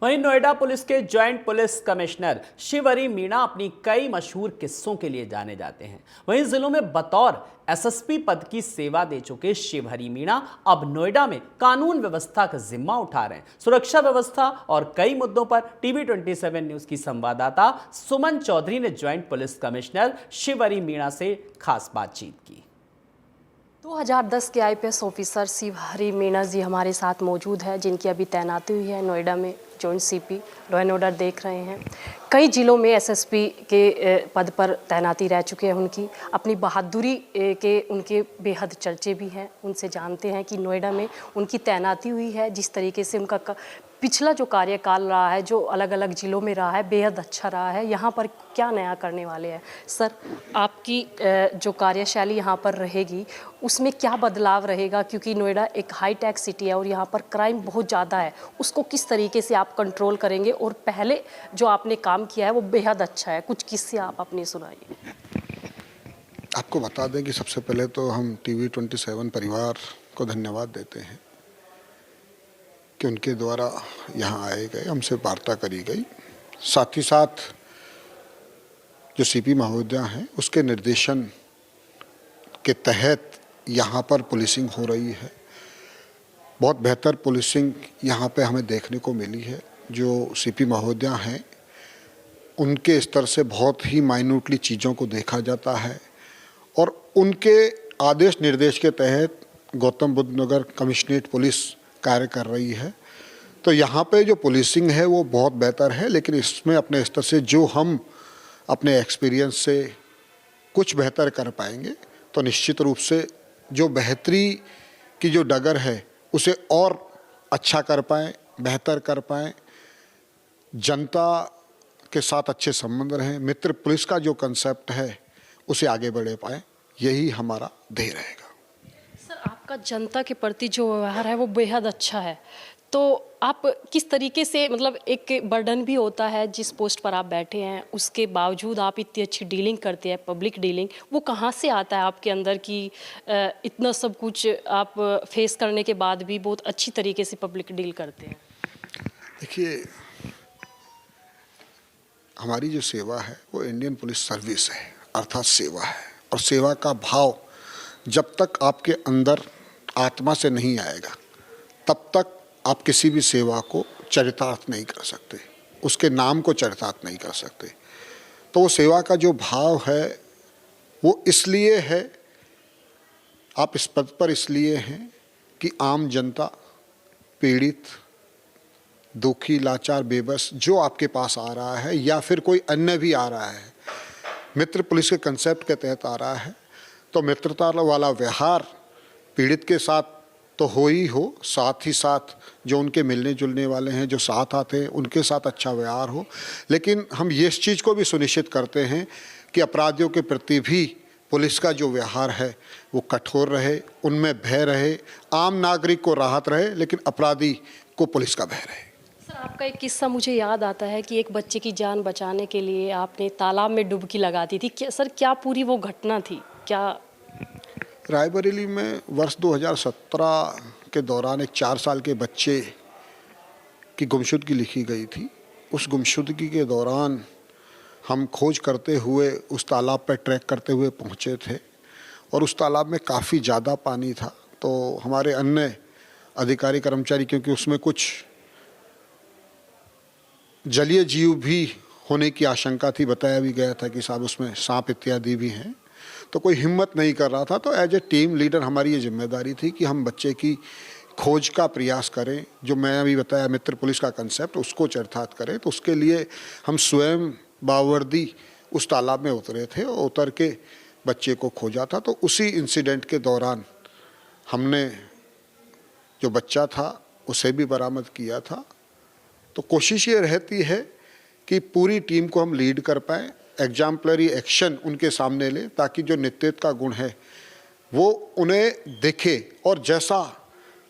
वहीं नोएडा पुलिस के joint police commissioner Shivhari Meena अपनी कई मशहूर किस्सों के लिए जाने जाते हैं। वहीं जिलों में बतौर एसएसपी पद की सेवा दे चुके शिवहरी मीणा अब नोएडा में कानून व्यवस्था का जिम्मा उठा रहे हैं। सुरक्षा व्यवस्था और कई मुद्दों पर टीवी 27 न्यूज की संवाददाता सुमन चौधरी ने joint police commissioner Shivhari Meena से खास बातचीत की। 2010 के आईपीएस ऑफिसर शिवहरी मीणा जी हमारे साथ मौजूद है, जिनकी अभी तैनाती हुई है नोएडा में। Joint CP law and order देख रहे हैं। कई जिलों में एसएसपी के पद पर तैनाती रह चुके हैं। उनकी अपनी बहादुरी के उनके बेहद चर्चे भी हैं। उनसे जानते हैं कि नोएडा में उनकी तैनाती हुई है, जिस तरीके से उनका पिछला जो कार्यकाल रहा है, जो अलग अलग जिलों में रहा है, बेहद अच्छा रहा है। यहाँ पर क्या नया करने वाले हैं सर? आपकी जो कार्यशैली यहाँ पर रहेगी उसमें क्या बदलाव रहेगा? क्योंकि नोएडा एक हाई टैक्स सिटी है और यहाँ पर क्राइम बहुत ज़्यादा है। उसको किस तरीके से आप कंट्रोल करेंगे? और पहले जो आपने काम किया है वो बेहद अच्छा है। कुछ किस्से आप अपने सुनाइए। आपको बता दें कि सबसे पहले तो हम टीवी 27 परिवार को धन्यवाद देते हैं कि उनके द्वारा यहाँ आए गए, हमसे वार्ता करी गई। साथ ही साथ जो सीपी महोदया हैं उसके निर्देशन के तहत यहाँ पर पुलिसिंग हो रही है। बहुत बेहतर पुलिसिंग यहाँ पे हमें देखने को मिली है। जो सीपी महोदया हैं उनके स्तर से बहुत ही माइन्यूटली चीज़ों को देखा जाता है और उनके आदेश निर्देश के तहत गौतम बुद्ध नगर कमिश्नरेट पुलिस कार्य कर रही है। तो यहाँ पे जो पुलिसिंग है वो बहुत बेहतर है, लेकिन इसमें अपने स्तर से जो हम अपने एक्सपीरियंस से कुछ बेहतर कर पाएंगे तो निश्चित रूप से जो बेहतरी की जो डगर है उसे और अच्छा कर पाएँ, बेहतर कर पाएँ, जनता के साथ अच्छे संबंध रहें, मित्र पुलिस का जो कंसेप्ट है उसे आगे बढ़े पाएँ, यही हमारा ध्येय रहेगा। सर, आपका जनता के प्रति जो व्यवहार है वो बेहद अच्छा है, तो आप किस तरीके से, मतलब एक बर्डन भी होता है जिस पोस्ट पर आप बैठे हैं, उसके बावजूद आप इतनी अच्छी डीलिंग करते हैं, पब्लिक डीलिंग, वो कहाँ से आता है आपके अंदर कि इतना सब कुछ आप फेस करने के बाद भी बहुत अच्छी तरीके से पब्लिक डील करते हैं? देखिए, हमारी जो सेवा है वो इंडियन पुलिस सर्विस है, अर्थात सेवा है। और सेवा का भाव जब तक आपके अंदर आत्मा से नहीं आएगा तब तक आप किसी भी सेवा को चरितार्थ नहीं कर सकते, उसके नाम को चरितार्थ नहीं कर सकते। तो वो सेवा का जो भाव है वो इसलिए है, आप इस पद पर इसलिए हैं कि आम जनता, पीड़ित, दुखी, लाचार, बेबस जो आपके पास आ रहा है या फिर कोई अन्य भी आ रहा है, मित्र पुलिस के कंसेप्ट के तहत आ रहा है, तो मित्रता वाला व्यवहार पीड़ित के साथ तो हो ही हो, साथ ही साथ जो उनके मिलने जुलने वाले हैं, जो साथ आते हैं, उनके साथ अच्छा व्यवहार हो। लेकिन हम ये इस चीज़ को भी सुनिश्चित करते हैं कि अपराधियों के प्रति भी पुलिस का जो व्यवहार है वो कठोर रहे, उनमें भय रहे, आम नागरिक को राहत रहे, लेकिन अपराधी को पुलिस का भय रहे। सर, आपका एक किस्सा मुझे याद आता है कि एक बच्चे की जान बचाने के लिए आपने तालाब में डुबकी लगा दी थी। सर, क्या पूरी वो घटना थी? क्या रायबरेली में वर्ष 2017 के दौरान एक 4 साल के बच्चे की गुमशुदगी लिखी गई थी। उस गुमशुदगी के दौरान हम खोज करते हुए उस तालाब पर ट्रैक करते हुए पहुँचे थे और उस तालाब में काफ़ी ज़्यादा पानी था। तो हमारे अन्य अधिकारी कर्मचारी, क्योंकि उसमें कुछ जलीय जीव भी होने की आशंका थी, बताया भी गया था कि साहब उसमें सांप इत्यादि भी हैं, तो कोई हिम्मत नहीं कर रहा था। तो एज ए टीम लीडर हमारी ये जिम्मेदारी थी कि हम बच्चे की खोज का प्रयास करें, जो मैं अभी बताया मित्र पुलिस का कंसेप्ट, उसको चरितार्थ करें। तो उसके लिए हम स्वयं बावर्दी उस तालाब में उतरे थे और उतर के बच्चे को खोजा था। तो उसी इंसिडेंट के दौरान हमने जो बच्चा था उसे भी बरामद किया था। तो कोशिश ये रहती है कि पूरी टीम को हम लीड कर पाएँ, एग्जाम्पलरी एक्शन उनके सामने लें, ताकि जो नेतृत्व का गुण है वो उन्हें दिखे और जैसा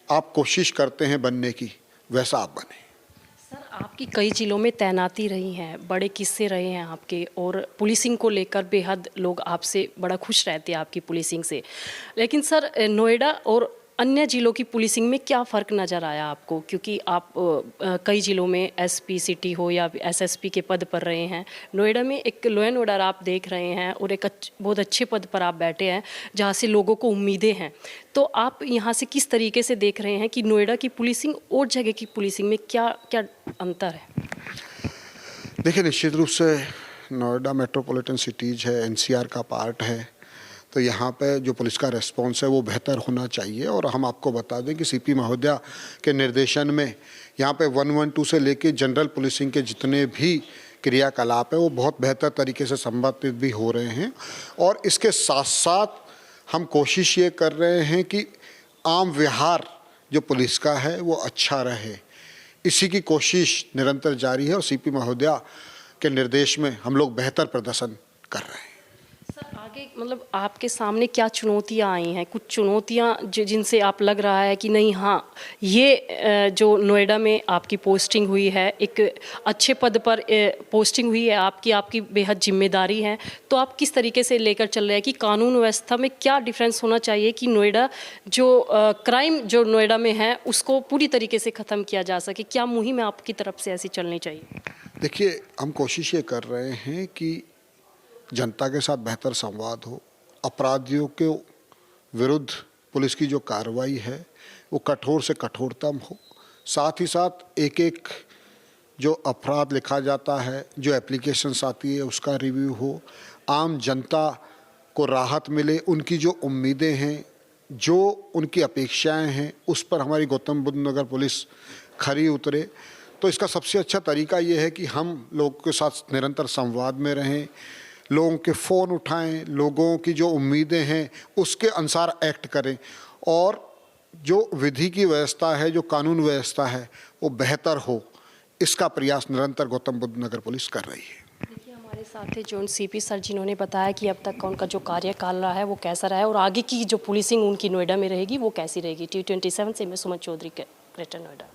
आप कोशिश करते हैं बनने की वैसा आप बने। सर, आपकी कई जिलों में तैनाती रही हैं, बड़े किस्से रहे हैं आपके, और पुलिसिंग को लेकर बेहद लोग आपसे बड़ा खुश रहते हैं आपकी पुलिसिंग से। लेकिन सर, नोएडा और अन्य जिलों की पुलिसिंग में क्या फ़र्क नज़र आया आपको? क्योंकि आप कई जिलों में एसपी सिटी हो या एसएसपी के पद पर रहे हैं। नोएडा में एक लॉ एंड ऑर्डर आप देख रहे हैं और एक बहुत अच्छे पद पर आप बैठे हैं जहाँ से लोगों को उम्मीदें हैं। तो आप यहाँ से किस तरीके से देख रहे हैं कि नोएडा की पुलिसिंग और जगह की पुलिसिंग में क्या क्या अंतर है? देखिए, निश्चित रूप से नोएडा मेट्रोपॉलिटन सिटीज़ है, एनसीआर का पार्ट है, तो यहाँ पे जो पुलिस का रिस्पॉन्स है वो बेहतर होना चाहिए। और हम आपको बता दें कि सीपी महोदया के निर्देशन में यहाँ पे 112 से लेके जनरल पुलिसिंग के जितने भी क्रियाकलाप है वो बहुत बेहतर तरीके से संबंधित भी हो रहे हैं। और इसके साथ साथ हम कोशिश ये कर रहे हैं कि आम व्यवहार जो पुलिस का है वो अच्छा रहे, इसी की कोशिश निरंतर जारी है और सीपी महोदया के निर्देश में हम लोग बेहतर प्रदर्शन कर रहे हैं। सर, आगे मतलब आपके सामने क्या चुनौतियां आई हैं? कुछ चुनौतियां जिनसे आप लग रहा है कि नहीं, हाँ, ये जो नोएडा में आपकी पोस्टिंग हुई है, एक अच्छे पद पर पोस्टिंग हुई है आपकी बेहद जिम्मेदारी है, तो आप किस तरीके से लेकर चल रहे हैं कि कानून व्यवस्था में क्या डिफरेंस होना चाहिए कि नोएडा जो क्राइम जो नोएडा में है उसको पूरी तरीके से ख़त्म किया जा सके? क्या मुहिम आपकी तरफ से ऐसी चलनी चाहिए? देखिए, हम कोशिश ये कर रहे हैं कि जनता के साथ बेहतर संवाद हो, अपराधियों के विरुद्ध पुलिस की जो कार्रवाई है वो कठोर से कठोरतम हो, साथ ही साथ एक एक जो अपराध लिखा जाता है, जो एप्लीकेशंस आती है उसका रिव्यू हो, आम जनता को राहत मिले, उनकी जो उम्मीदें हैं, जो उनकी अपेक्षाएं हैं, उस पर हमारी गौतम बुद्ध नगर पुलिस खरी उतरे। तो इसका सबसे अच्छा तरीका ये है कि हम लोगों के साथ निरंतर संवाद में रहें, लोगों के फ़ोन उठाएं, लोगों की जो उम्मीदें हैं उसके अनुसार एक्ट करें और जो विधि की व्यवस्था है, जो कानून व्यवस्था है वो बेहतर हो, इसका प्रयास निरंतर गौतम बुद्ध नगर पुलिस कर रही है। देखिए, हमारे साथ थे जॉइंट सीपी सर, जिन्होंने बताया कि अब तक का उनका जो कार्यकाल रहा है वो कैसा रहा है और आगे की जो पुलिसिंग उनकी नोएडा में रहेगी वो कैसी रहेगी। T27 से मैं सुमन चौधरी, ग्रेटर नोएडा।